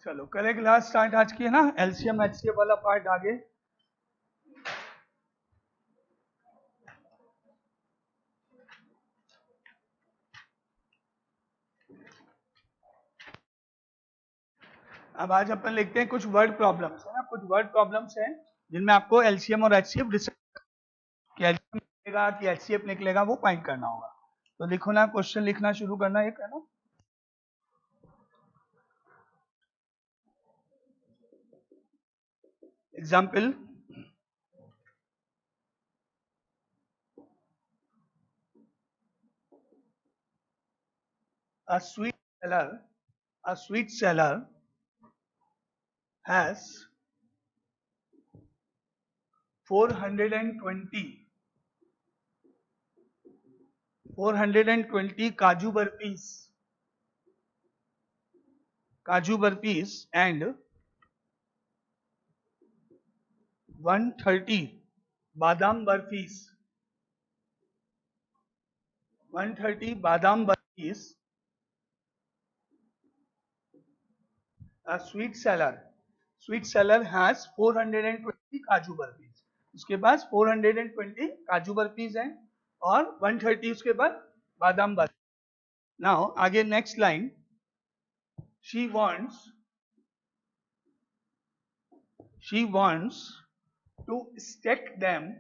चलो करें class start आज की, है ना, एलसीएम एचसीएफ वाला पार्ट आगे। अब आज अपन लिखते हैं कुछ वर्ड प्रॉब्लम्स, है ना, कुछ वर्ड प्रॉब्लम्स हैं जिनमें आपको एलसीएम और एचसीएफ कि एलसीएम निकलेगा कि एचसीएफ निकलेगा वो फाइंड करना होगा। तो लिखो ना, क्वेश्चन लिखना शुरू करना, एक है ना। Example, a sweet seller has 420 kaju burpees and 130 badam burpees. 130 badam burpees. A sweet seller has 420 काजू बर्फीज। उसके पास 420 काजू बर्फीज हैं और 130 उसके बाद बादाम बर्फी। नाउ आगे next line, she wants to stack them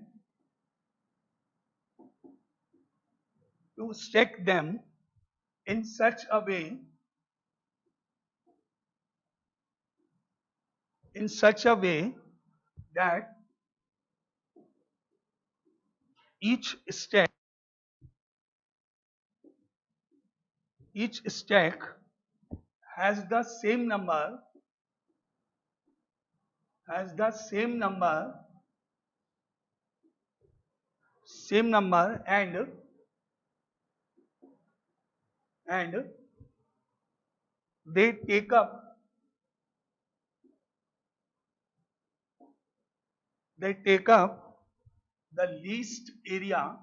in such a way that each stack has the same number and they take up the least area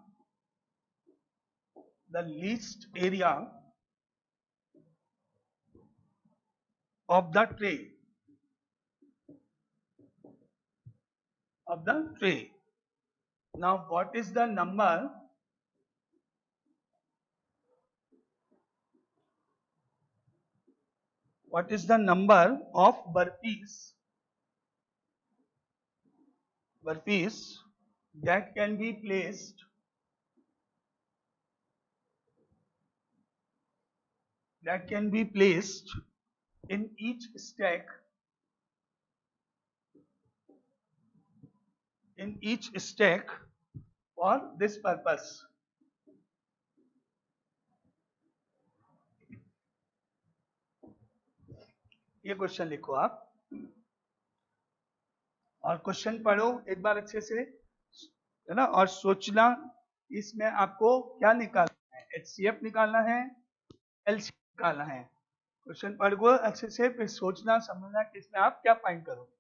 of the tray. Now what is the number of burpees that can be placed in each stack for this purpose? ये question लिखो आप और question पढ़ो एक बार अच्छे से, है ना, और सोचना इसमें आपको क्या निकालना है, एचसीएफ निकालना है, एलसीएम निकालना है। क्वेश्चन पढ़ो अच्छे से, फिर सोचना समझना कि इसमें आप क्या फाइंड करोगे,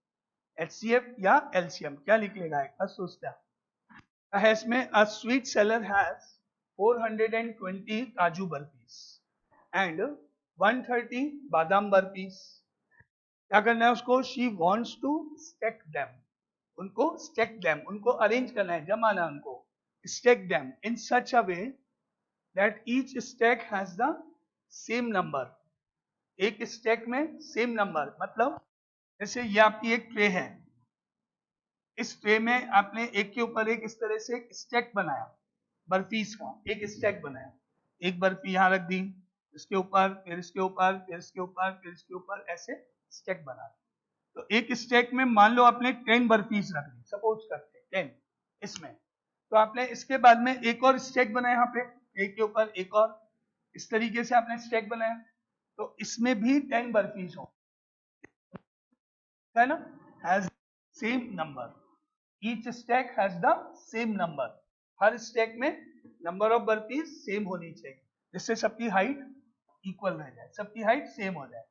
एचसीएफ या एलसीएम, क्या निकलेगा एक बार सोचना है। इसमें a sweet seller has 420 काजू बर्फीज and 130 बादाम बर्फीज। क्या करना है उसको, she wants to stack them, उनको अरेंज करना है, जमाना उनको, stack them in such a way that each stack has the same number। एक स्टैक में सेम नंबर, मतलब जैसे ये आपकी एक ट्रे है, इस ट्रे में आपने एक के ऊपर एक इस तरह से स्टैक बनाया, बर्फीस का एक स्टैक बनाया, एक बर्फी यहाँ रख दी, इसके ऊपर, फिर इसके ऊपर, फिर इसके ऊपर, फिर इसके ऊपर, ऐसे स्टैक बना। तो एक स्टैक में मान लो आपने 10 बर्फीस रख दी, सपोज करते हैं 10 इसमें, तो आपने इसके बाद में एक और स्टैक बनाया, यहाँ पे एक के ऊपर एक और, इस तरीके से आपने स्टैक बनाया, तो इसमें भी 10 बर्फीस हो, है ना, has same number, each stack has the same number, her stack में नंबर ऑफ बर्फीस सेम होनी चाहिए, जिससे सबकी हाइट इक्वल रह जाए, सबकी हाइट सेम हो जाए,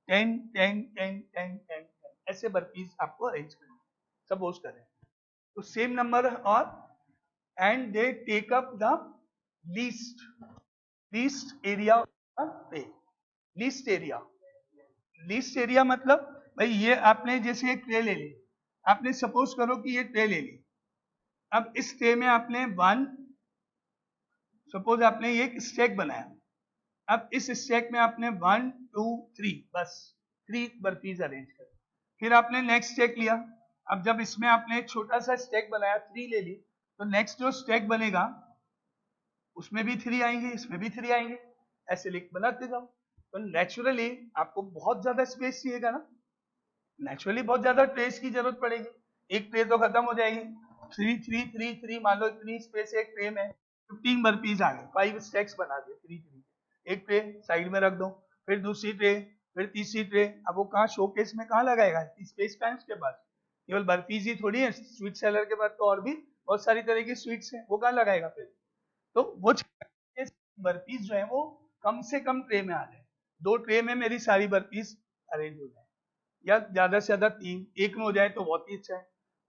10 10 10 10 10 ऐसे बर्फीस आपको अरेंज करनी है, सपोज करें तो सेम नंबर, और and they take up the least area, least area least area मतलब भाई ये आपने जैसे एक ट्रे ले ली, आपने सपोज करो कि ये ट्रे ले ली, अब इस ट्रे में आपने सपोज आपने ये एक स्टैक बनाया, अब इस स्टैक में आपने 1 2 3 बस 3 बर्फीज अरेंज कर, फिर आपने नेक्स्ट स्टैक लिया, अब जब इसमें आपने एक छोटा सा स्टैक बनाया 3 ले ली, तो नेक्स्ट जो स्टैक बनेगा उसमें भी 3 आएंगे, इसमें भी 3 आएंगे, ऐसे लिख बनाते जाओ। तो नेचुरली आपको बहुत ज्यादा स्पेस चाहिएगा ना, नेचुरली बहुत ज्यादा ट्रेस की जरूरत पड़ेगी, एक ट्रे तो खत्म हो जाएगी, 3 3 3 3 मान लो इतनी स्पेस एक ट्रे में 15 बर्फीज आ गए, 5 स्टैक्स बना दिए 3 3, एक ट्रे साइड में रख दो, फिर दूसरी ट्रे, फिर तीसरी ट्रे, अब वो कहाँ शोकेस में कहाँ लगाएगा, स्पेस का उसके पास, केवल बर्फीज ही थोड़ी है, स्वीट सेलर के पास तो और भी बहुत सारी तरह की स्वीट्स हैं, वो कहाँ लगाएगा फिर, तो वो बर्फीज जो है वो कम से कम ट्रे में आ जाए, 2 ट्रे में मेरी सारी बर्फीज अरेंज हो जाए, या ज्यादा से ज्यादा 3, एक में हो जाए तो बहुत ही अच्छा है।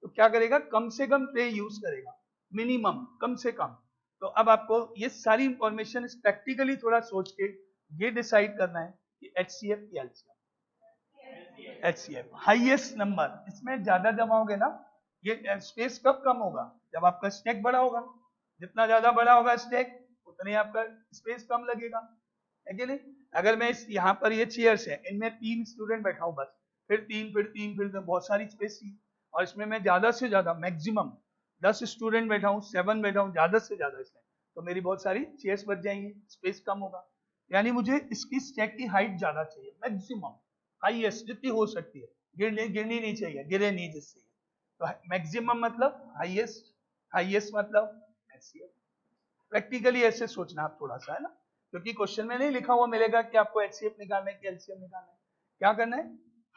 तो क्या करेगा, कम से कम ट्रे यूज करेगा, मिनिमम कम से कम। तो अब आपको ये सारी इंफॉर्मेशन प्रैक्टिकली थोड़ा सोच के ये डिसाइड करना है कि HCF या LCF। HCF हाईएस्ट नंबर, इसमें ज्यादा जमाओगे ना, ये स्पेस कब कम होगा, जब आपका स्टैक बड़ा होगा, जितना ज्यादा बड़ा होगा स्टैक उतने आपका स्पेस कम लगेगा, है कि नहीं। अगर मैं इस यहाँ पर ये चेयर्स है, इनमें 3 स्टूडेंट बैठा हूँ बस, फिर 3 फिर 3 फिर तो बहुत सारी स्पेस थी, और इसमें मैं ज्यादा से ज्यादा मैक्सिमम 10 स्टूडेंट बैठा हूँ, 7 बैठा हूँ, ज्यादा से ज्यादा इसमें, तो मेरी बहुत सारी चेयर्स बच जाएंगी, स्पेस कम होगा, यानी मुझे इसकी स्टैक की हाइट ज्यादा चाहिए, मैक्सिमम हाईएस्ट जितनी हो सकती है, गिरनी नहीं चाहिए, गिरे नहीं जिससे, तो मैक्सिमम मतलब हाईएस्ट, हाईएस्ट मतलब HCF। प्रैक्टिकली ऐसे सोचना आप थोड़ा सा, है ना, क्योंकि क्वेश्चन में नहीं लिखा हुआ मिलेगा कि आपको HCF निकालना है कि LCM निकालना है, क्या करना है,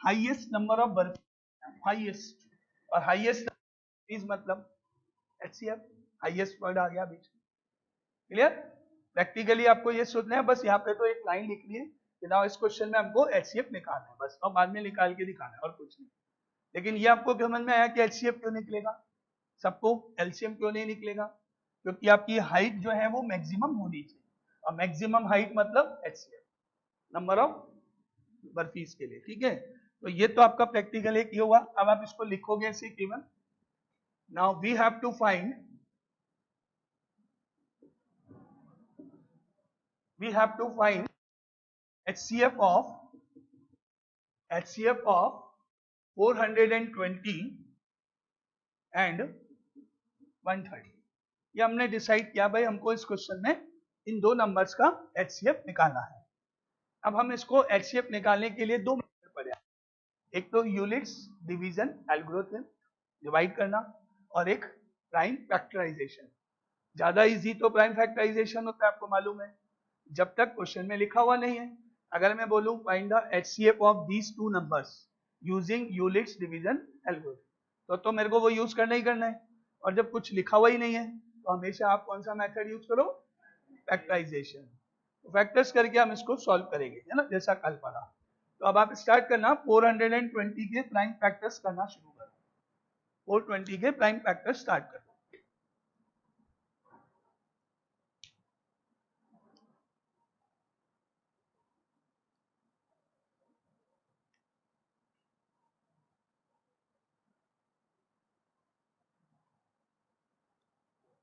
हाईएस्ट नंबर ऑफ बर्फ, हाईएस्ट, और हाईएस्ट इज मतलब HCF, हाईएस्ट वर्ड आ गया बीच में, क्लियर। प्रैक्टिकली आपको ये सोचना है, बस यहाँ पे तो एक लाइन लिखनी है कि ना इस क्वेश्चन में हमको HCF निकालना है बस, और बाद में निकाल के दिखाना है और कुछ नहीं। लेकिन ये आपको समझ में आया कि HCF क्यों निकलेगा, सबको LCM क्यों नहीं निकलेगा, क्योंकि आपकी हाइट जो है वो मैक्सिमम होनी चाहिए, और मैक्सिमम हाइट मतलब HCF, नंबर ऑफ बर्फीज के लिए, ठीक है। तो ये तो आपका प्रैक्टिकल एक ये हुआ, अब आप इसको लिखोगे ऐसे केवल, now we have to find, we have to find HCF of 420 and 130। ये हमने डिसाइड किया भाई, हमको इस क्वेश्चन में इन दो नंबर्स का HCF निकालना है। अब हम इसको HCF निकालने के लिए दो मेथड पढ़े, एक तो यूलिट्स डिवीजन एल्गोरिथम डिवाइड करना, और एक प्राइम फैक्टराइजेशन। ज्यादा इजी तो प्राइम फैक्टराइजेशन होता है, आपको मालूम है, जब तक क्वेश्चन में लिखा हुआ नहीं है। अगर मैं बोलूं find the HCF of these two numbers using Euclid's division algorithm, तो मेरे को वो यूज करना ही करना है, और जब कुछ लिखा हुआ ही नहीं है तो हमेशा आप कौन सा मेथड यूज करो, फैक्टराइजेशन। तो फैक्टर्स करके हम इसको सॉल्व करेंगे, है ना, जैसा कल पढ़ा। तो अब आप स्टार्ट करना 420 के प्राइम फैक्टर्स करना शुरू करो, 420 के प्राइम फैक्टर्स स्टार्ट करो।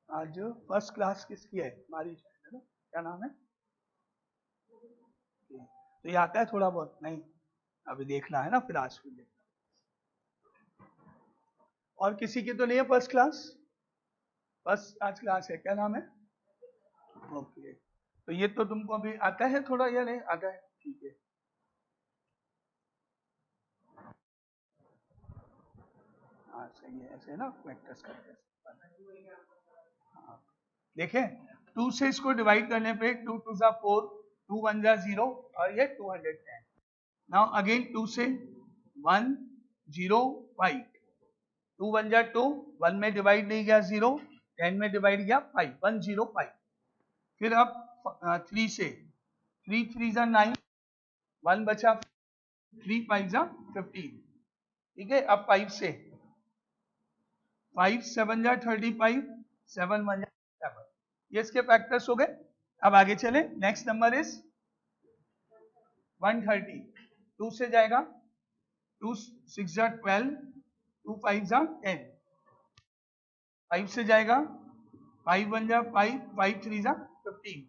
आज फर्स्ट क्लास किसकी है, हमारी, है ना, क्या नाम है, तो ये आता है थोड़ा बहुत, नहीं अभी देखना है ना, फिर आज फिर देखना। और किसी की तो नहीं है फर्स्ट क्लास, बस आज क्लास है, क्या नाम है, ओके। तो ये तो तुमको अभी आता है थोड़ा या नहीं आता है, ठीक है। हाँ सही है, ऐसे ना वेक्टर्स करके, हाँ देखें, 2 से इसको डिवाइड करने पे 2 2 जा 4, 2 1 जा 0, और ये 210। नाउ अगेन 2 से 1 0 5, 2 1 जा 2, 1 में डिवाइड नहीं गया 0, 10 में डिवाइड गया 5, 1 0 5। फिर अब 3 से 3 3 जा 9, 1 बचा, 3 5 जा 15, ठीक है। अब 5 से 5 7 जा 35, 7 1 जा 7, ये इसके फैक्टर्स हो गए। अब आगे चले, नेक्स्ट नंबर इज 130, 2 से जाएगा 2 6 जा 12, 2 5 जा 10, 5 से जाएगा 5 1 जा 5, 5 3 जा 15,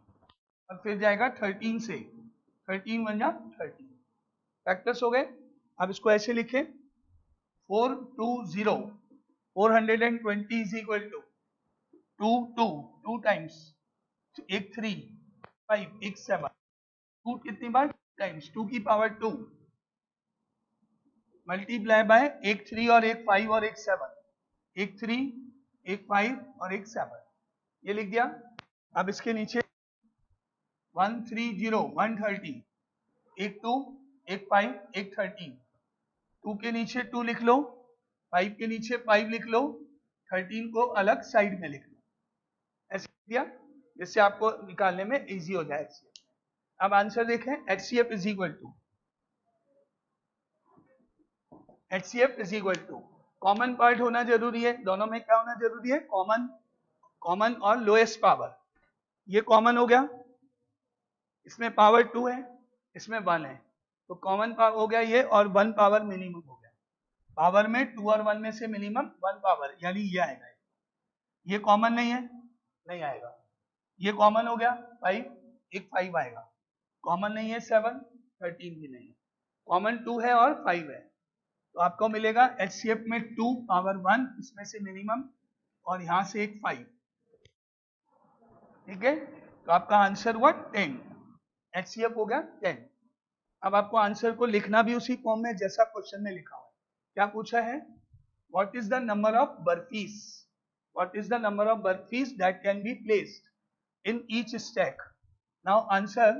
और फिर जाएगा 13 से 13 1 जा 13। फैक्टर्स हो गए। अब इसको ऐसे लिखें 420 420 इज इक्वल टू 2 2 2 टाइम्स, एक 3 5 एक 7, 2 कितनी बार टाइम्स 2 की पावर 2 मल्टीप्लाई बाय एक 3 और एक 5 और एक 7, एक 3 एक 5 और एक 7, ये लिख दिया। अब इसके नीचे 130 130, एक 2 एक 5 एक 13, 2 के नीचे 2 लिख लो, 5 के नीचे 5 लिख लो, 13 को अलग साइड में लिख लो, ऐसे दिया जिससे आपको निकालने में इजी हो जाए HCF। अब आंसर देखें, HCF is equal to common part होना जरूरी है, दोनों में क्या होना जरूरी है, कॉमन और लोएस्ट पावर। ये कॉमन हो गया, इसमें पावर 2 है, इसमें 1 है, तो कॉमन पावर हो गया ये, और 1 पावर मिनिमम हो गया। पावर में 2 और 1 में से मिनिमम 1 पावर, यानी ये आएगा। ये कॉमन नहीं है, नहीं आएगा। ये कॉमन हो गया 5, एक 5 आएगा। कॉमन नहीं है 7, 13 भी नहीं है। कॉमन 2 है और 5 है, तो आपको मिलेगा HCF में 2 पावर 1, इसमें से मिनिमम, और यहां से एक 5। ठीक है, तो आपका आंसर हुआ 10, HCF हो गया 10। अब आपको आंसर को लिखना भी उसी फॉर्म में जैसा क्वेश्चन में लिखा हुआ है। क्या पूछा है, what is the number of barfis, what is the number of barfis that can be placed in each stack. Now answer,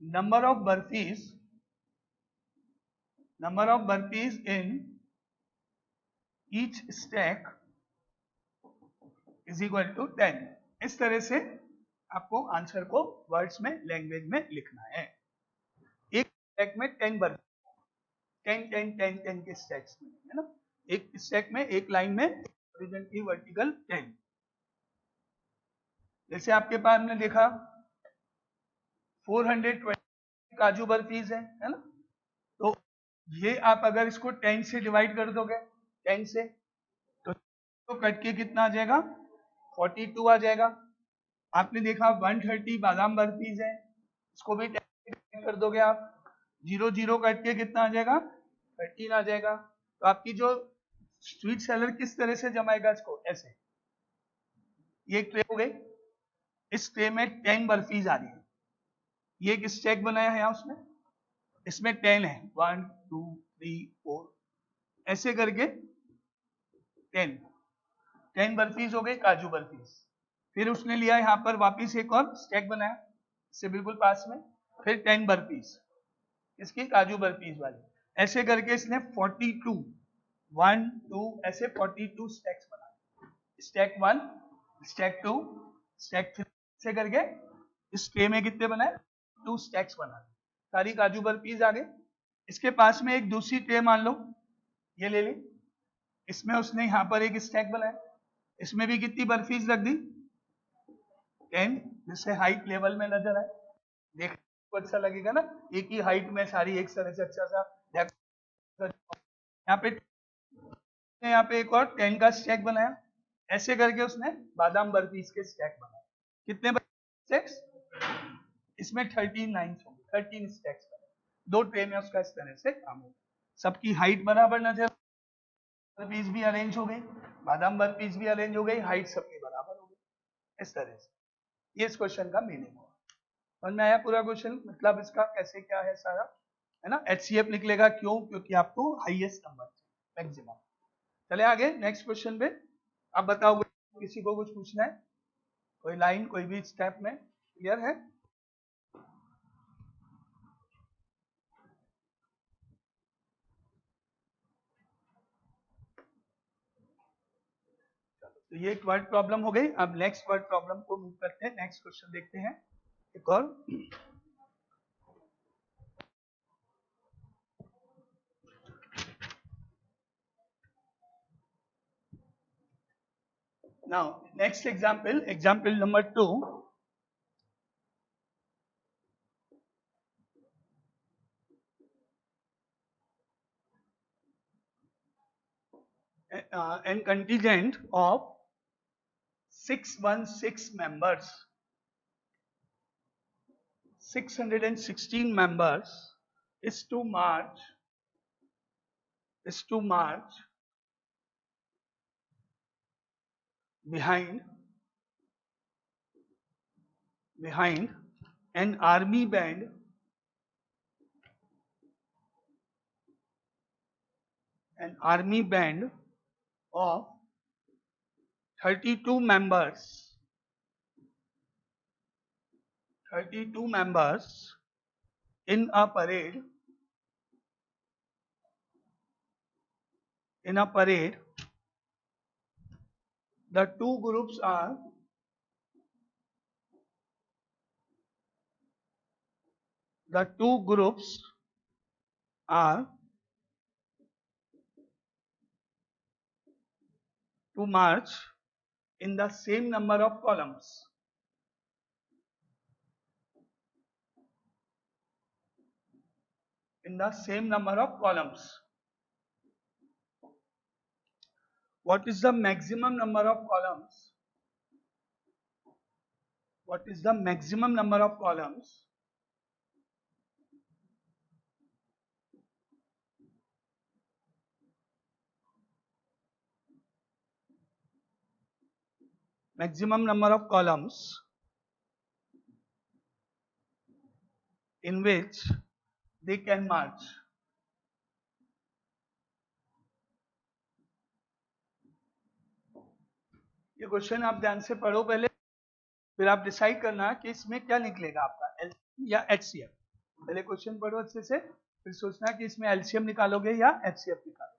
number of burpees in each stack is equal to 10। इस तरह से आपको आंसर को वर्ड्स में, लैंग्वेज में लिखना है। एक स्टैक में 10 बर्फी, 10 10 10 10 के स्टैक्स में, है ना, एक स्टैक में, एक लाइन में हॉरिजॉन्टली वर्टिकल 10। जैसे आपके पास हमने देखा 420 काजू बर्फीज है ना, तो ये आप अगर इसको 10 से डिवाइड कर दोगे, 10 से, तो कट के कितना आ जाएगा, 42 आ जाएगा। आपने देखा 130 बादाम बर्फीज है, इसको भी 10 से डिवाइड कर दोगे आप, 0 0 कट के कितना आ जाएगा, 13 आ जाएगा। तो आपकी जो स्वीट सेलर किस तरह से जमाएगा इसको, ऐसे, ये एक ट्रे हो गई, इस ट्रे में 10 बर्फीज आ रही है, ये एक स्टैक बनाया है यहाँ, उसमें इसमें 10 है, 1 2 3 4, ऐसे करके 10 बर्फीज हो गई, काजू बर्फीज। फिर उसने लिया यहाँ पर वापिस एक और स्टैक बनाया, इससे बिल्कुल पास में, फिर 10 बर्फीज, इसकी काजू बर्फीज वाली, ऐसे करके इसने 42 1 2 ऐसे 42 स्टैक्स बनाए। स्टैक 1, स्टैक 2, स्टैक 3, ऐसे करके इस ट्रे में कितने बनाए, 2 स्टैक्स बनाए, सारी काजू बर्फीज आ गए। इसके पास में एक दूसरी ट्रे मान लो, ये ले ली, इसमें उसने यहाँ पर एक स्टैक बनाया, इसमें भी कितनी बर्फीज रख दी, 10, जिससे हाइट लेवल में नजर आए, देखने को अच्छा लगेगा ना, एक ही हाइट में सारी एक तरह से अच्छा सा। यहाँ पे एक और 10 का स्टैक बनाया, ऐसे करके उसने बादाम बर्फीज के स्टैक बनाए। कितने स्टैक्स, इसमें 13 लाइन्स होंगी, 13 स्टैक्स बने, 2 ट्रे में उसका इस तरह से काम होगा। सबकी हाइट बराबर नजर, बर्फीज भी अरेंज हो गई, बादाम बर्फीज भी अरेंज हो गई, हाइट सबकी बराबर हो गई, इस तरह से। ये इस क्वेश्चन का मीनिंग हुआ। समझ में आया पूरा क्वेश्चन, मतलब इसका कैसे क्या है सारा, है ना। HCF निकलेगा क्यों, क्योंकि आपको हाईएस्ट नंबर मैक्सिमम। चले आगे नेक्स्ट क्वेश्चन पे। अब बताओ, किसी को कुछ पूछना है, कोई लाइन कोई भी स्टेप में क्लियर है। तो ये एक वर्ड प्रॉब्लम हो गई। अब नेक्स्ट वर्ड प्रॉब्लम को मूव करते हैं, नेक्स्ट क्वेश्चन देखते हैं एक और। Now, next example, example number 2. and contingent of 616 members, 616 members is to march behind an army band of 32 members in a parade the two groups are to march in the same number of columns. What is the maximum number of columns? Maximum number of columns in which they can march. ये question आप ध्यान से पढ़ो पहले, फिर आप decide करना कि इसमें क्या निकलेगा आपका, एलसीएम या एचसीएफ। पहले क्वेश्चन पढ़ो अच्छे से, फिर सोचना कि इसमें एलसीएम निकालोगे या एचसीएफ निकालोगे।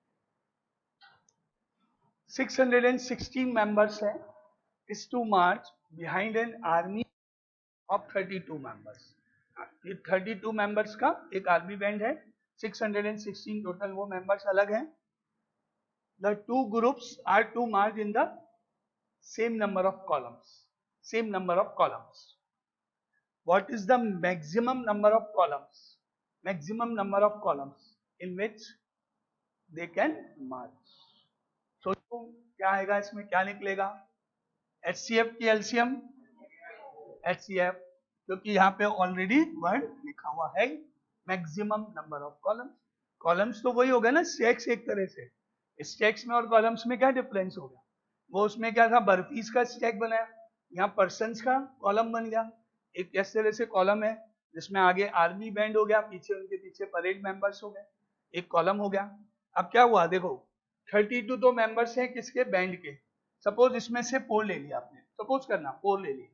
616 मेंबर्स है, is to march behind an army of 32 members. ये 32 मेंबर्स का एक आर्मी बैंड है, 616 टोटल वो मेंबर्स अलग हैं। The two groups are to march in the same number of columns. What is the maximum number of columns? In which they can march. सोचो क्या आएगा इसमें, क्या निकलेगा, HCF की एलसीएम, HCF, क्योंकि यहाँ पे ऑलरेडी वर्ड लिखा हुआ है maximum number of columns. Columns तो वही होगा ना, स्टैक्स एक तरह से। स्टैक्स में और कॉलम्स में क्या डिफरेंस हो गया, वो उसमें क्या था, बर्फीज का स्टैक बनाया, यहाँ पर्सन्स का कॉलम बन गया। एक इस तरह से कॉलम है जिसमें आगे आर्मी बैंड हो गया, पीछे उनके पीछे परेड मेंबर्स हो गए, एक कॉलम हो गया। अब क्या हुआ देखो, 32 तो मेंबर्स हैं किसके, बैंड के। सपोज इसमें से 4 ले लिया आपने, सपोज करना 4 ले लिए,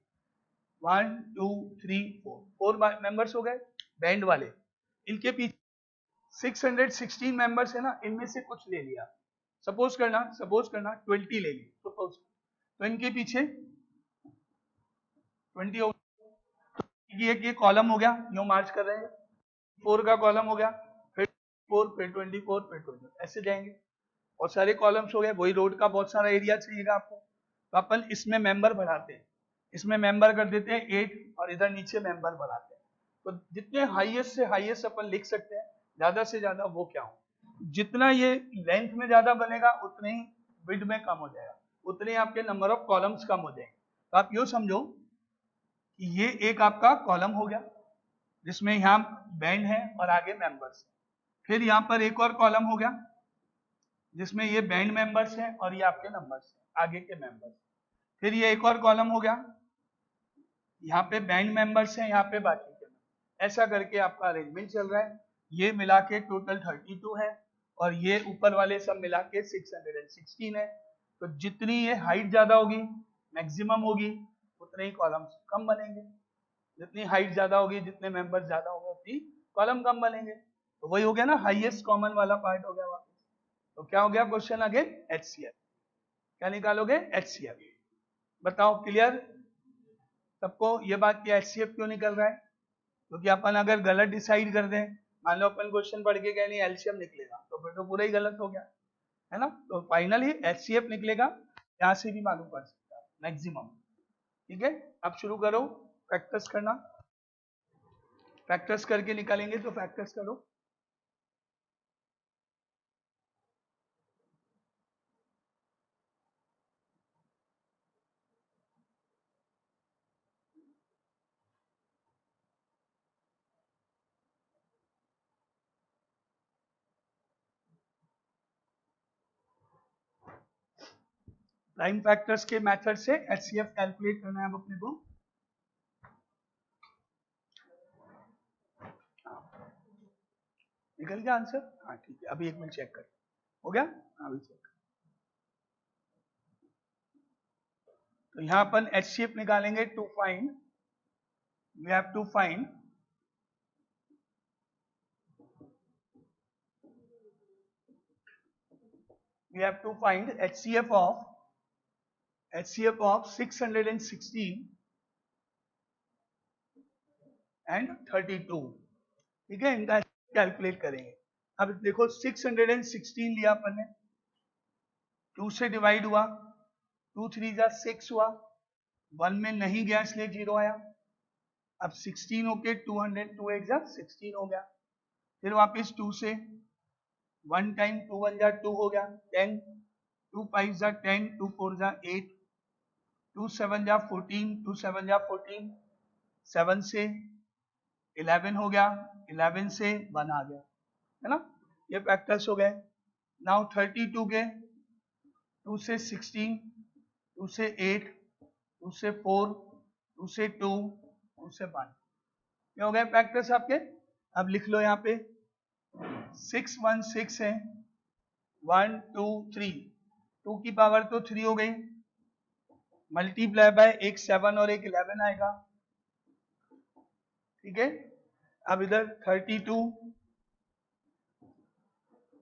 1 2 3 4 मेंबर्स हो गए बैंड वाले। इनके पीछे 616 मेंबर्स है ना, इनमें से कुछ ले लिया, सपोज करना 20 ले ली, सपोज, तो इनके पीछे 20 हो, ये कॉलम हो गया, नो मार्च कर रहे हैं, 4 का कॉलम हो गया, फिर 4 फिर 24 फिर 20, ऐसे जाएंगे और सारे कॉलम्स हो गए। वही रोड का बहुत सारा एरिया चाहिएगा आपको, तो अपन इसमें मेंबर बढ़ाते हैं, इसमें मेंबर कर देते हैं 8 और इधर नीचे मेंबर बढ़ाते हैं। तो जितने हाईएस्ट से हाईएस्ट अपन लिख सकते हैं, ज्यादा से ज्यादा वो क्या हो, जितना ये लेंथ में ज्यादा बनेगा उतने ही विड्थ में कम हो जाएगा, उतने ही आपके नंबर ऑफ कॉलम्स कम हो जाएंगे। तो आप यूं समझो कि ये एक आपका कॉलम हो गया जिसमें यहाँ बैंड है और आगे मेंबर्स है, फिर यहाँ पर एक और कॉलम हो गया जिसमें ये बैंड मेंबर्स हैं और ये आपके नंबर्स हैं, आगे के मेंबर्स। फिर ये एक और कॉलम हो गया, यहाँ पे बैंड मेंबर्स हैं, यहाँ पे बाकी के मेंबर्स। ऐसा करके आपका अरेंजमेंट चल रहा है। ये मिला के टोटल 32 है और ये ऊपर वाले सब मिला के 616 है। तो जितनी ये हाइट ज्यादा होगी, मैक्सिमम होगी, उतने ही कॉलम्स कम बनेंगे। जितनी हाइट ज्यादा होगी, जितने मेंबर्स ज्यादा होंगे, उतनी कॉलम कम बनेंगे। तो वही हो गया ना, हाईएस्ट कॉमन वाला पार्ट हो गया वापस। तो क्या हो गया क्वेश्चन अगेन, HCF। क्या निकालोगे, HCF। बताओ क्लियर सबको ये बात कि HCF क्यों निकल रहा है? क्योंकि अपन अगर गलत डिसाइड कर दें, मान लो अपन क्वेश्चन पढ़ के कह नहीं एलसीएम निकलेगा, तो फिर तो पूरा ही गलत हो गया, है ना। तो फाइनली HCF निकलेगा, यहां से भी मालूम पड़ सकता है मैक्सिमम। ठीक है, अब शुरू करो प्रैक्टिस करना, प्रैक्टिस करके निकालेंगे तो प्रैक्टिस करो। प्राइम फैक्टर्स के मेथड से एचसीएफ कैलकुलेट करना है अब अपने को। निकल गया आंसर? हाँ ठीक है, अभी एक मिनट चेक कर। हो गया? अभी चेक। तो यहां अपन एचसीएफ निकालेंगे to find, we have to find HCF of 616 and 32। ठीक है, इनका कैलकुलेट करेंगे। अब देखो 616 लिया अपन ने, 2 से डिवाइड हुआ, 2 3 जा 6 हुआ, 1 में नहीं गया इसलिए 0 आया। अब 16 होके 200, 2 8 जा 16 हो गया। फिर वापस 2 से 1 टाइम 2 1 जा 2 हो गया, 10, 2 5 जा 10, 2 4 जा 8, 2 7 जा 14, 2 7 जा 14, 7 से 11 हो गया, 11 से 1 आ गया, है ना। ये फैक्टर्स हो गए। नाउ 32 के 2 से 16, 2 से 8, 2 से 4, 2 से 2, 2 से 1, ये हो गए फैक्टर्स आपके। अब लिख लो यहाँ पे 6 1 6 है, 1 2 3, 2 की पावर तो 3 हो गई, मल्टीप्लाई बाय एक 7 और एक 11 आएगा। ठीक है, अब इधर 32,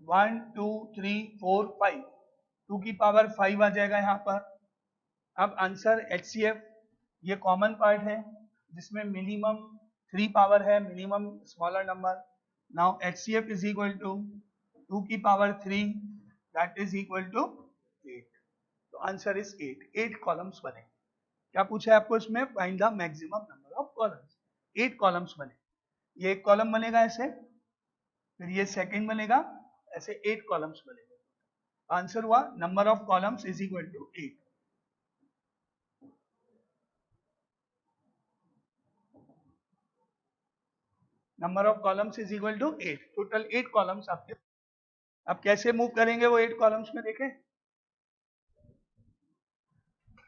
1 2 3 4 5, 2 की पावर 5 आ जाएगा यहाँ पर। अब आंसर HCF, ये कॉमन पार्ट है जिसमें मिनिमम 3 पावर है, minimum smaller number. Now HCF is equal to 2 की power 3, that is equal to 8। तो आंसर इज 8। 8 कॉलम्स बने। क्या पूछा है आपको इसमें? Find the maximum number of columns. 8 columns बने। ये एक कॉलम बनेगा ऐसे, फिर ये सेकंड बनेगा ऐसे, 8 कॉलम्स बनेंगे। आंसर हुआ number of columns is equal to 8। Number of columns is equal to 8। Total 8 columns आपके। अब कैसे मूव करेंगे वो 8 कॉलम्स में देखें।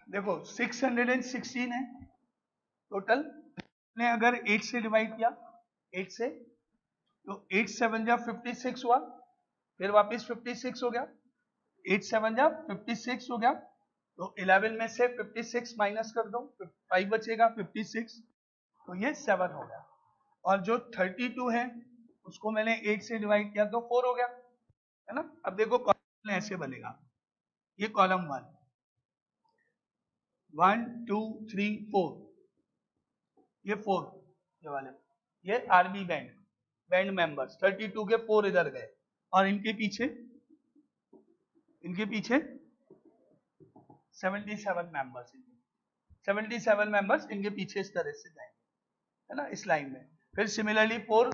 देखो 616 है टोटल, ने अगर 8 से डिवाइड किया, 8 से, तो 8 7 जा 56 हुआ, फिर वापस 56 हो गया, 8 7 जा 56 हो गया, तो 11 में से 56 माइनस कर दो, 5 बचेगा, 56, तो ये 7 हो गया। और जो 32 है उसको मैंने 8 से डिवाइड किया तो 4 हो गया, है ना। अब देखो कॉलम ऐसे बनेगा, ये कॉलम 1, 1 2 3 4, ये 4, ये वाले, ये आर्मी बैंड मेंबर्स 32 के 4 इधर गए, और इनके पीछे 77 मेंबर्स, 77 मेंबर्स इनके पीछे इस तरह से जाएंगे, है ना, इस लाइन में। फिर सिमिलरली 4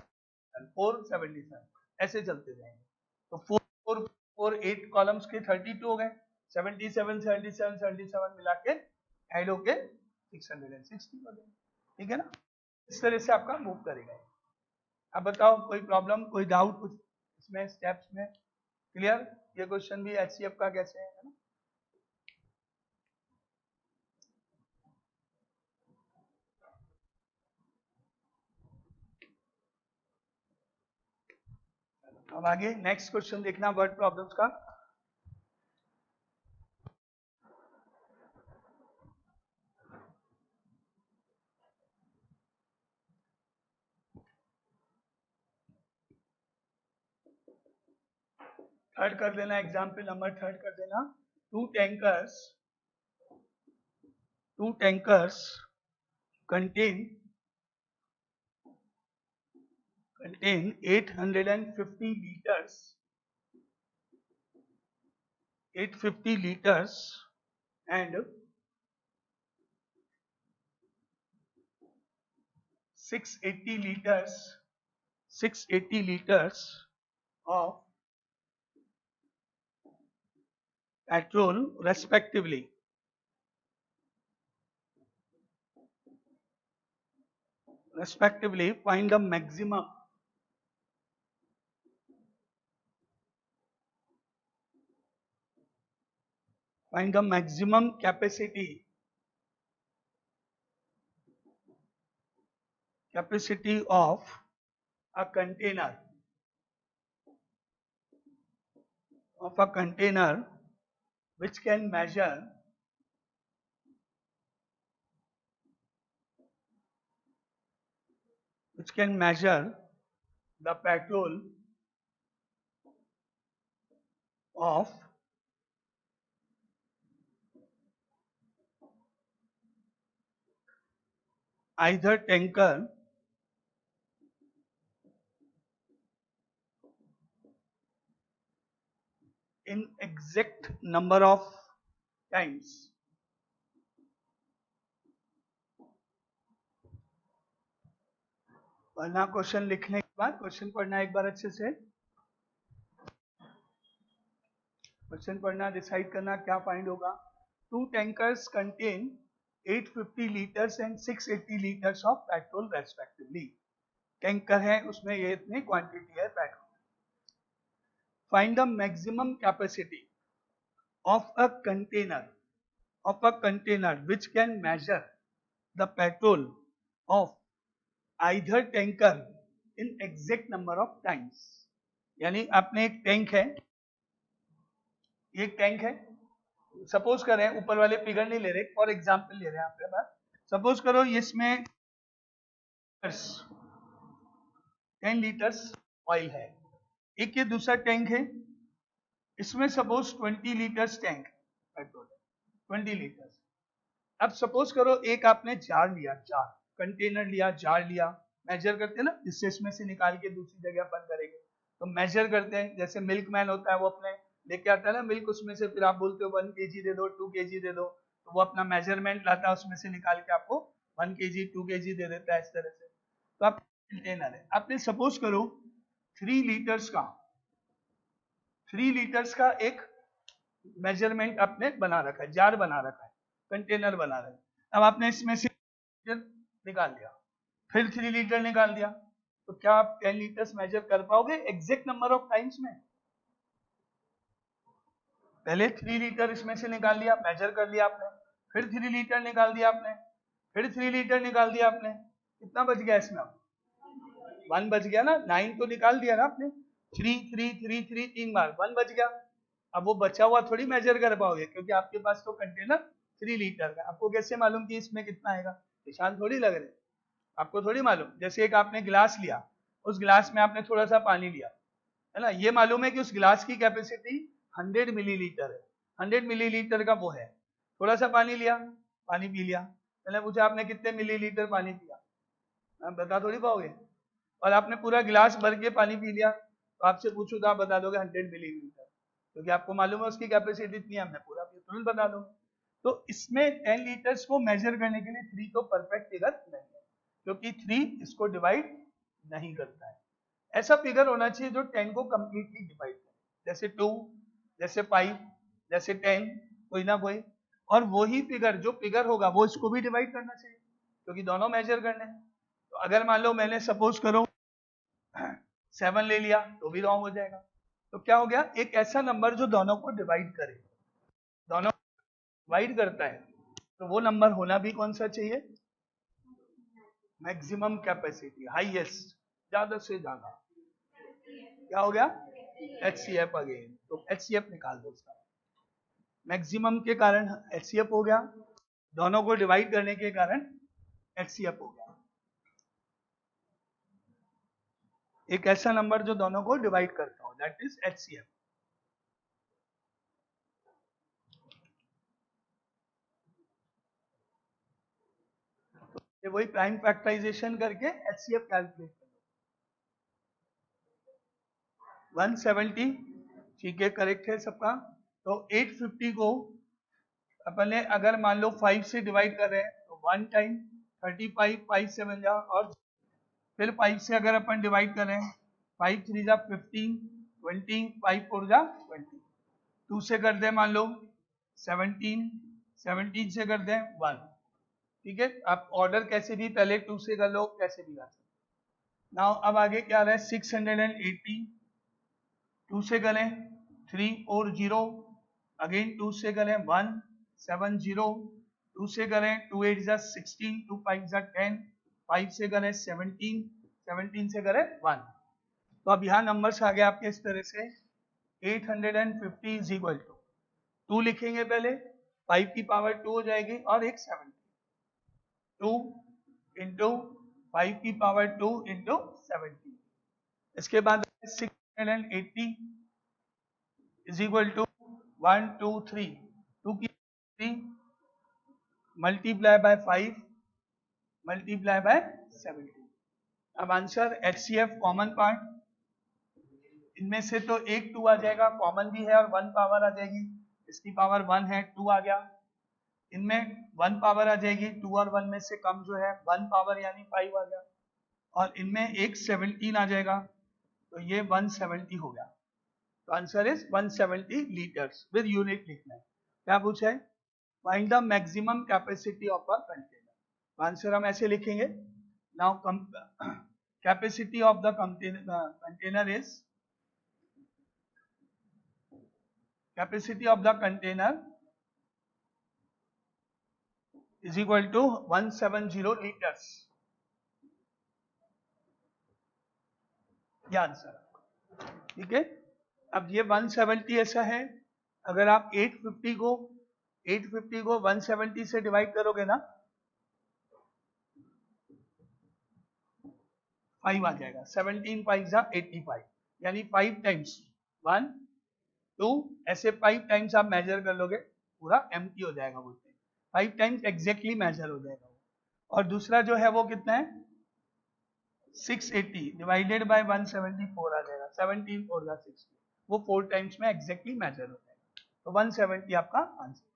4 77 ऐसे चलते जाएंगे। तो 4 4 4 8 कॉलम्स के 32 हो गए, 77 77 77 मिला के ऐड होके 660 हो गए। ठीक है ना, इस तरह से आपका मूव करेगा। अब बताओ कोई प्रॉब्लम, कोई डाउट कुछ इसमें स्टेप्स में? क्लियर? ये क्वेश्चन भी HCF का कैसे है ना। अब आगे नेक्स्ट क्वेश्चन देखना वर्ड प्रॉब्लम्स का। थर्ड कर देना, एग्जाम्पल नंबर थर्ड कर देना। Two tankers contain 850 liters, 850 liters and 680 liters, 680 liters of petrol respectively. Respectively, find the maximum Find the maximum capacity of a container which can measure the petrol of either tanker in exact number of times. पढ़ना question लिखने के बाद question पढ़ना एक बार अच्छे से, question पढ़ना, decide करना क्या फाइंड होगा। 2 tankers contain 850 litres and 680 litres of petrol respectively. Tanker है, उसमें ये इतनी क्वांटिटी है petrol. Find the maximum capacity of a container which can measure the petrol of either tanker in exact number of times। यानी आपने एक tank है, suppose करें, ऊपर वाले फिगर नहीं ले रहे, फॉर एग्जांपल ले रहे हैं आपके पास। सपोज करो इसमें 10 लीटर्स ऑयल है। एक ये दूसरा टैंक है, इसमें सपोज 20 लीटर्स टैंक पेट्रोल है, 20 लीटर्स। अब सपोज करो एक आपने जार लिया, कंटेनर लिया, जार लिया, मेजर करते हैं ना, जिससे इसमें से निकाल के दूसरी जगह बंद करेंगे तो मेजर करते हैं। जैसे मिल्क मैन होता है, वो अपने लेके आता है ना मिल्क, उसमें से फिर आप बोलते हो 1 kg दे दो, 2 kg दे दो, तो वो अपना मेजरमेंट लाता है, उसमें से निकाल के आपको 1 kg 2 kg दे देता है, इस तरह से। तो आप कंटेनर है, आपने सपोज करो 3 लीटर्स का एक मेजरमेंट आपने बना रखा है, जार बना रखा है, कंटेनर बना रखा है। अब आपने इसमें से निकाल दिया, फिर 3 लीटर निकाल दिया, तो क्या आप 10 लीटर्स मेजर कर पाओगे एग्जैक्ट नंबर ऑफ टाइम्स में? पहले 3 लीटर इसमें से निकाल लिया, मेजर कर लिया आपने, फिर 3 लीटर निकाल दिया आपने, फिर 3 लीटर निकाल दिया आपने, कितना बच गया इसमें? 1 बच गया ना, 9 तो निकाल दिया ना आपने, 3 3 3 3 3 बार 1 बच गया। अब वो बचा हुआ थोड़ी मेजर कर पाओगे, क्योंकि आपके पास तो कंटेनर 3 लीटर का। आपको कैसे मालूम कि इसमें कितना आएगा? निशान थोड़ी लग रहे, आपको थोड़ी मालूम। जैसे एक आपने गिलास लिया, उस गिलास में आपने थोड़ा सा पानी लिया, है ना, ये मालूम है कि उस गिलास की कैपेसिटी 100 मिलीलीटर है, 100 मिलीलीटर का वो है। थोड़ा सा पानी लिया, पानी पी लिया, मैंने पूछा आपने कितने मिलीलीटर पानी पिया, आप बता थोड़ी पाओगे। और आपने पूरा गिलास भर के पानी पी लिया, तो आपसे पूछूं तो आप बता दोगे 100 मिलीलीटर, क्योंकि आपको मालूम है उसकी कैपेसिटी इतनी है, हमने पूरा पिया, तुरंत बता दोगे। तो इसमें 10 लीटर्स को मेजर करने के लिए 3 तो परफेक्ट फिगर नहीं है, क्योंकि 3 इसको डिवाइड नहीं करता है। ऐसा फिगर होना चाहिए जो 10 को कंप्लीटली डिवाइड करे, जैसे 2, जैसे 5, जैसे 10, कोई ना कोई। और वही फिगर जो फिगर होगा वो इसको भी डिवाइड करना चाहिए, क्योंकि दोनों मेजर करने हैं। तो अगर मान लो मैंने सपोज करो 7 ले लिया तो भी रॉन्ग हो जाएगा। तो क्या हो गया, एक ऐसा नंबर जो दोनों को डिवाइड करे, दोनों डिवाइड करता है, तो वो नंबर होना भी कौन सा चाहिए? मैक्सिमम कैपेसिटी, हाईएस्ट, ज्यादा से ज्यादा। क्या हो गया? HCF अगेन, तो HCF निकाल दो उसका। मैक्सिमम के कारण HCF हो गया, दोनों को डिवाइड करने के कारण HCF हो गया। एक ऐसा नंबर जो दोनों को डिवाइड करता हो, दैट इज HCF। वही प्राइम फैक्टराइजेशन करके HCF कैलकुलेट कर लो। 170, ठीक है, करेक्ट है सबका। तो 850 को अपन ने अगर मान लो 5 से डिवाइड कर रहे हैं तो 1 टाइम 35, 5 7 जा, और फिर 5 से अगर अपन डिवाइड कर रहे हैं, 5 3 जा 15, 20, 5 4 जा 20, 2 से कर दे मान लो 17, 17 से कर दे 1, ठीक है। आप ऑर्डर कैसे भी, पहले 2 से कर लो, कैसे भी कर सकते। नाउ अब आगे क्या आ रहा है, 680, 2 से करें 3 4 0, अगेन 2 से करें 170, 2 से करें 2 8 जा 16, 2 5 जा 10, 5 से करें 17, 17 से करें 1। तो अब यहाँ नंबर्स आ गए आपके इस तरह से 850 इज इक्वल टू 2 लिखेंगे पहले, 5 की पावर 2 हो जाएगी और एक 70, 2 इंटू 5 की पावर 2 इंटू 70। इसके बाद 680 इज इक्वल टू 1 2 3, 2 की 3 मल्टीप्लाई बाय 5 मल्टीप्लाई बाय 70। अब आंसर HCF कॉमन पार्ट, इनमें से तो एक 2 आ जाएगा, कॉमन भी है और 1 पावर आ जाएगी, इसकी पावर 1 है 2 आ गया, इनमें 1 पावर आ जाएगी, 2 और 1 में से कम जो है 1 पावर यानी 5 आ गया, और इनमें एक 17 आ जाएगा, तो ये 170 हो गया। तो answer is 170 litres with unit लिखना है। क्या पूछा है? Find the maximum capacity of a container. Answer हम ऐसे लिखेंगे, now capacity of the container is capacity of the container is equal to 170 liters। ये आंसर, ठीक है। अब ये 170 ऐसा है, अगर आप 850 को 170 से डिवाइड करोगे ना, 5 आ जाएगा, 17 5 जा 85, यानी 5 टाइम्स 1 2, ऐसे 5 टाइम्स आप मेजर कर लोगे, पूरा एम्प्टी हो जाएगा, बोलते हैं 5 टाइम्स एग्जैक्टली मेजर हो जाएगा। और दूसरा जो है वो कितना है, 680 डिवाइडेड बाय 174 आ जाएगा, 17 4 जा 60, वो 4 टाइम्स में एग्जैक्टली मेजर हो जाएगा। तो 170 आपका आंसर।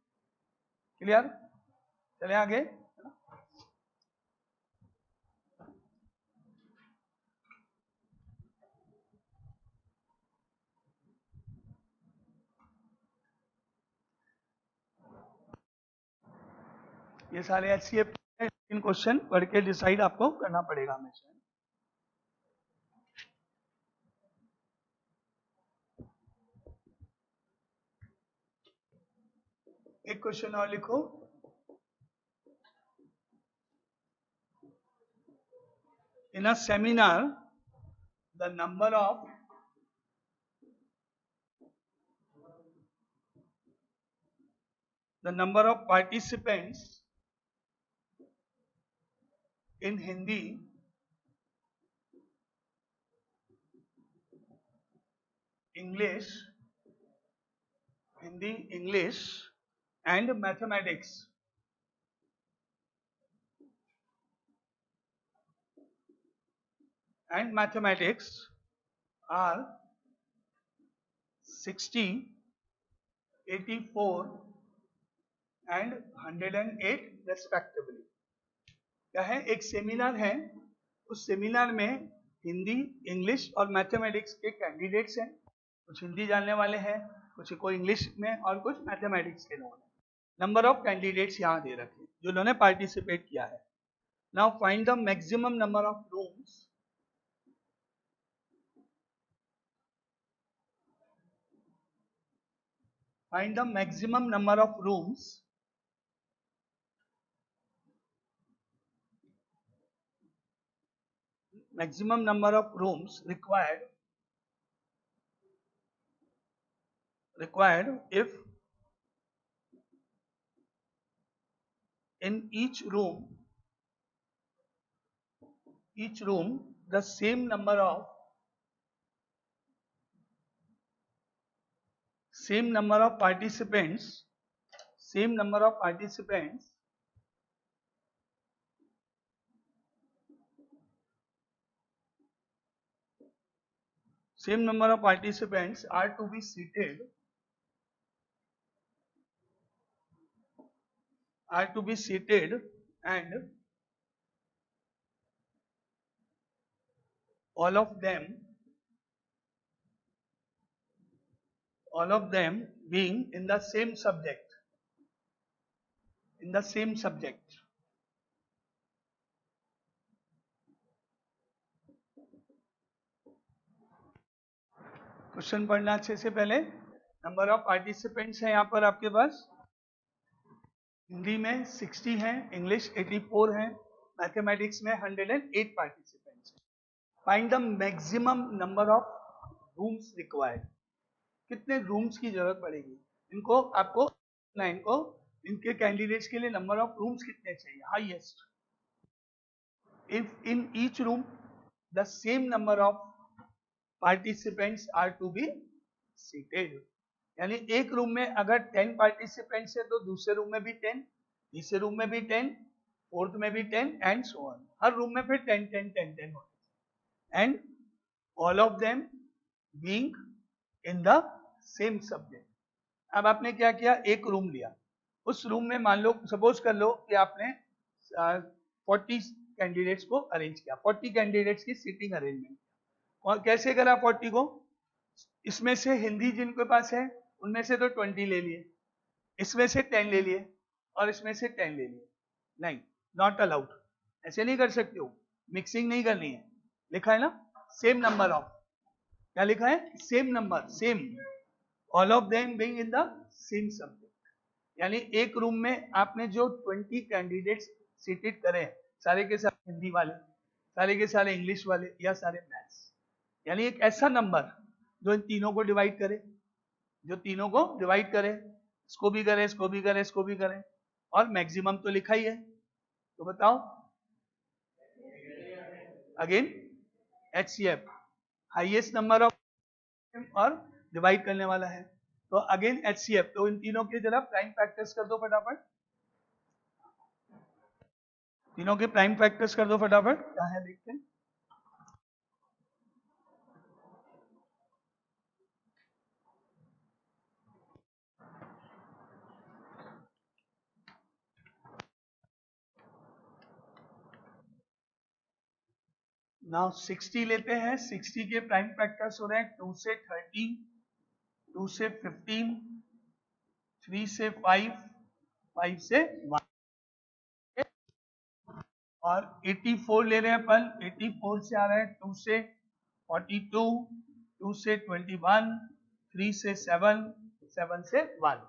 क्लियर? चले आगे। ये सारे HCF इन क्वेश्चन पढ़ के डिसाइड आपको करना पड़ेगा हमेशा। एक क्वेश्चन और लिखो, in a seminar the number of participants in Hindi, English, and mathematics are 60, 84 and 108 respectively। क्या है? एक सेमिनार है, उस सेमिनार में हिंदी, इंग्लिश और मैथमेटिक्स के कैंडिडेट्स हैं, कुछ हिंदी जानने वाले हैं, कुछ को इंग्लिश में और कुछ मैथमेटिक्स के लोग हैं। नंबर ऑफ कैंडिडेट्स यहाँ दे रखे हैं जो उन्होंने पार्टिसिपेट किया है। Now find the maximum number of rooms required if in each room the same number of participants are to be seated and all of them being in the same subject, question पढ़ना अच्छे से पहले। Number of participants है यहाँ पर आपके पास, हिंदी में 60 है, इंग्लिश 84 है, मैथमेटिक्स में 108 पार्टिसिपेंट्स है। Find the maximum number of rooms required, कितने रूम्स की जरूरत पड़ेगी इनको, आपको इनको इनके कैंडिडेट्स के लिए नंबर ऑफ रूम्स कितने चाहिए highest. If in each room the same number of participants are to be seated, यानी एक रूम में अगर 10 पार्टिसिपेंट्स है तो दूसरे रूम में भी 10, तीसरे रूम में भी 10, फोर्थ में भी 10 and so on, her room में फिर 10 10 10 10 होते, and all of them being in the same subject. अब आपने क्या किया, एक रूम लिया, उस रूम में मान लो सपोज कर लो कि आपने 40 कैंडिडेट्स को अरेंज किया, 40 कैंडिडेट्स की सीटिंग अरेंजमेंट, और कैसे करा 40 को, इसमें से हिंदी जिनके पास है उनमें से तो 20 ले लिए, इसमें से 10 ले लिए और इसमें से 10 ले लिए, नहीं, नॉट अलाउड, ऐसे नहीं कर सकते हो, मिक्सिंग नहीं करनी है। लिखा है ना सेम नंबर ऑफ, क्या लिखा है, same number, same, all of them being in the same subject, यानी एक रूम में आपने जो 20 कैंडिडेट्स सीटेड करे, सारे के सारे हिंदी वाले, सारे के सारे इंग्लिश वाले या सारे मैथ्स, यानी एक ऐसा नंबर जो इन तीनों को डिवाइड करे, जो तीनों को डिवाइड करे, इसको भी करे, इसको भी करे, इसको भी करे, और मैक्सिमम तो लिखा ही है, तो बताओ again HCF highest number of, और डिवाइड करने वाला है, तो अगेन HCF, तो इन तीनों के जरा प्राइम फैक्टर्स कर दो फटाफट, तीनों के प्राइम फैक्टर्स कर दो फटाफट, क्या है देखते हैं। नाउ 60 लेते हैं, 60 के प्राइम फैक्टर्स हो रहे हैं 2 से 13, 2 से 15, 3 से 5, 5 से 1, और 84 ले रहे हैं अपन, 84 से आ रहा है 2 से 42, 2 से 21, 3 से 7, 7 से 1,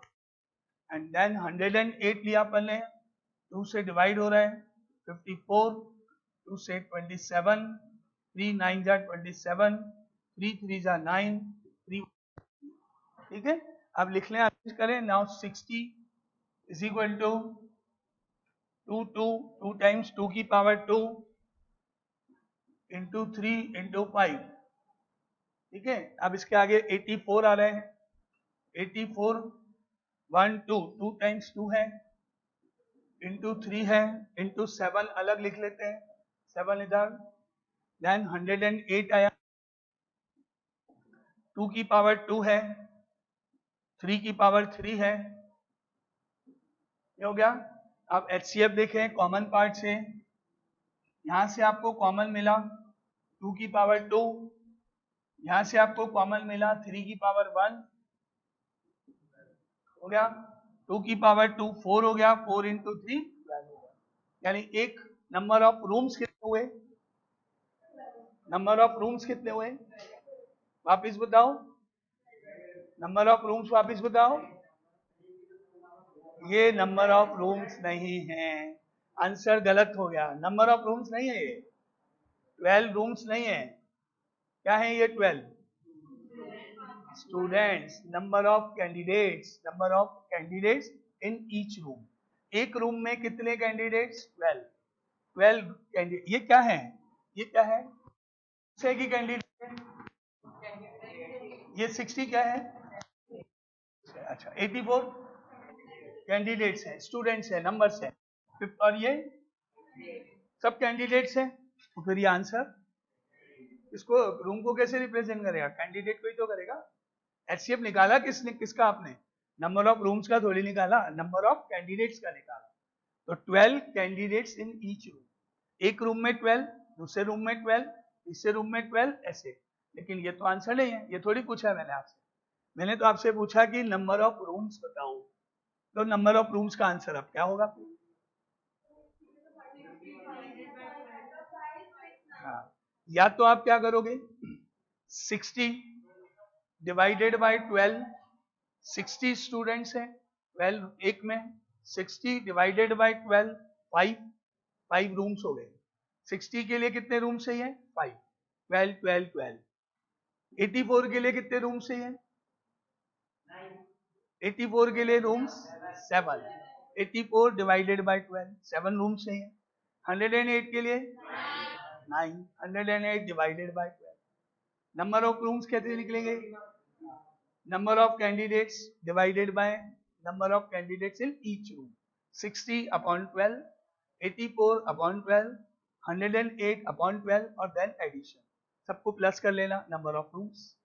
एंड देन 108 लिया अपन ने, 2 से डिवाइड हो रहा है 54, 2 से 27, 3 9 जा 27, 3 3 जा 9, 3, ठीक है। अब लिख लें, अरेंज करें, now 60 is equal to 2 2 2 times 2 की पावर 2 इंटू 3 इंटू 5, ठीक है। अब इसके आगे 84 आ रहे हैं, 84 1 2 2 टाइम्स 2 है, इंटू 3 है, इंटू 7 अलग लिख लेते हैं, 7 इधर, देन 108 आया, 2 की पावर 2 है, 3 की पावर 3 है, ये हो गया। अब HCF देखें कॉमन पार्ट से, यहां से आपको कॉमन मिला 2 की पावर 2, यहां से आपको कॉमन मिला 3 की पावर 1, हो गया, 2 की पावर 2 4 हो गया, 4 इंटू 3 12 होगा, यानी एक नंबर ऑफ रूम्स कितने हुए, नंबर ऑफ रूम्स कितने हुए, वापिस बताओ, नंबर ऑफ रूम्स वापिस बताओ, ये नंबर ऑफ रूम्स नहीं है, आंसर गलत हो गया, नंबर ऑफ रूम्स नहीं है ये, 12 रूम्स नहीं है, क्या है ये 12 students, number of candidates, number of candidates in each room, एक रूम में कितने कैंडिडेट्स 12, 12 कैंडिडेट, ये क्या है, ये क्या है, से की कैंडिडेट, ये 60 क्या है, अच्छा 84 कैंडिडेट्स हैं, स्टूडेंट्स हैं, नंबर्स हैं, और ये सब कैंडिडेट्स हैं, तो फिर ये आंसर, इसको रूम को कैसे रिप्रेजेंट करेगा, कैंडिडेट को ही तो करेगा। HCF निकाला किसने, किसका आपने, नंबर ऑफ रूम्स का थोड़ी निकाला, नंबर ऑफ कैंडिडेट्स का निकाला, तो 12 कैंडिडेट्स इन ईच रूम, एक रूम में 12, दूसरे रूम में 12, तीसरे रूम में 12, ऐसे, लेकिन ये तो आंसर नहीं है, ये थोड़ी पूछा मैंने आपसे, मैंने तो आपसे पूछा कि नंबर ऑफ रूम्स बताओ, तो नंबर ऑफ रूम्स का आंसर अब क्या होगा, हाँ, या तो आप क्या करोगे 60 डिवाइडेड बाय 12, 60 स्टूडेंट्स हैं 12 एक में, 60 डिवाइडेड बाय 12 5 रूम्स हो गए। 60 के लिए कितने रूम्स चाहिए? 5, 12 12 12। 84 के लिए कितने रूम्स चाहिए? 84 के लिए रूम्स 7, 84 डिवाइडेड बाय 12 7 रूम्स चाहिए। 108 के लिए 9, 108 divided by 12। Number of rooms कैसे निकलेंगे? Number of candidates divided by number of candidates in each room. 60 upon 12, 84 upon 12, 108 upon 12 और देन एडिशन। सबको प्लस कर लेना नंबर ऑफ रूम्स,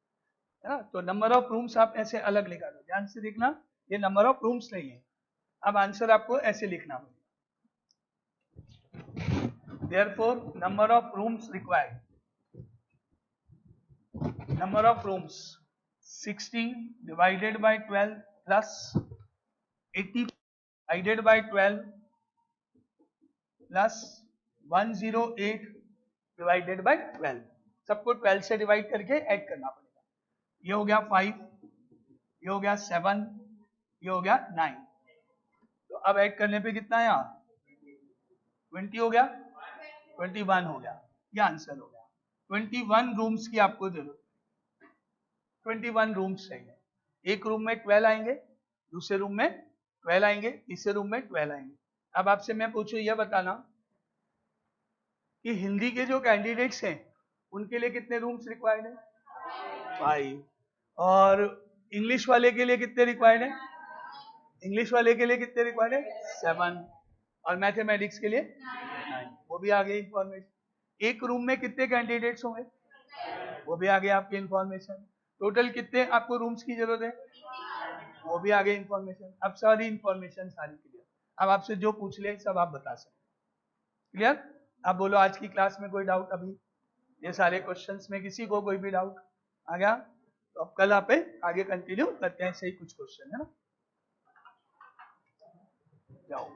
है ना। तो नंबर ऑफ रूम्स आप ऐसे अलग लिखा दो, ध्यान से देखना, ये नंबर ऑफ रूम्स नहीं है। अब आंसर आपको ऐसे लिखना होगा, therefore number of rooms required, number of rooms 60 divided by 12 plus 80 divided by 12 plus 108 divided by 12। सबको 12 से डिवाइड करके ऐड करना पड़ेगा। ये हो गया 5, ये हो गया 7, ये हो गया 9। तो अब ऐड करने पे कितना है यहाँ? 20 हो गया, 21 हो गया, ये आंसर हो गया। 21 रूम्स की आपको जरूरत है, 21 रूम्स चाहिए। एक रूम में 12 आएंगे, दूसरे रूम में 12 आएंगे, तीसरे रूम में 12 आएंगे। अब आपसे मैं पूछूं, यह बताना कि हिंदी के जो कैंडिडेट्स हैं उनके लिए कितने रूम्स रिक्वायर्ड है? 5। और इंग्लिश वाले के लिए कितने रिक्वायर्ड है? इंग्लिश वाले के लिए कितने रिक्वायर्ड है? 7। और मैथमेटिक्स के लिए 9। वो भी आ गई इंफॉर्मेशन। एक रूम में कितने कैंडिडेट्स होंगे? वो भी आ गया आपकी इंफॉर्मेशन। टोटल कितने आपको रूम्स की जरूरत है? वो भी आ गई इंफॉर्मेशन। अब सारी इंफॉर्मेशन सारी क्लियर। अब आपसे जो पूछ ले सब आप बता सकते। क्लियर? अब बोलो आज की क्लास में कोई डाउट? अभी ये सारे क्वेश्चंस में किसी को कोई भी डाउट आ गया तो अब कल आप आगे कंटिन्यू करते हैं, सही कुछ क्वेश्चन है ना। जाओ।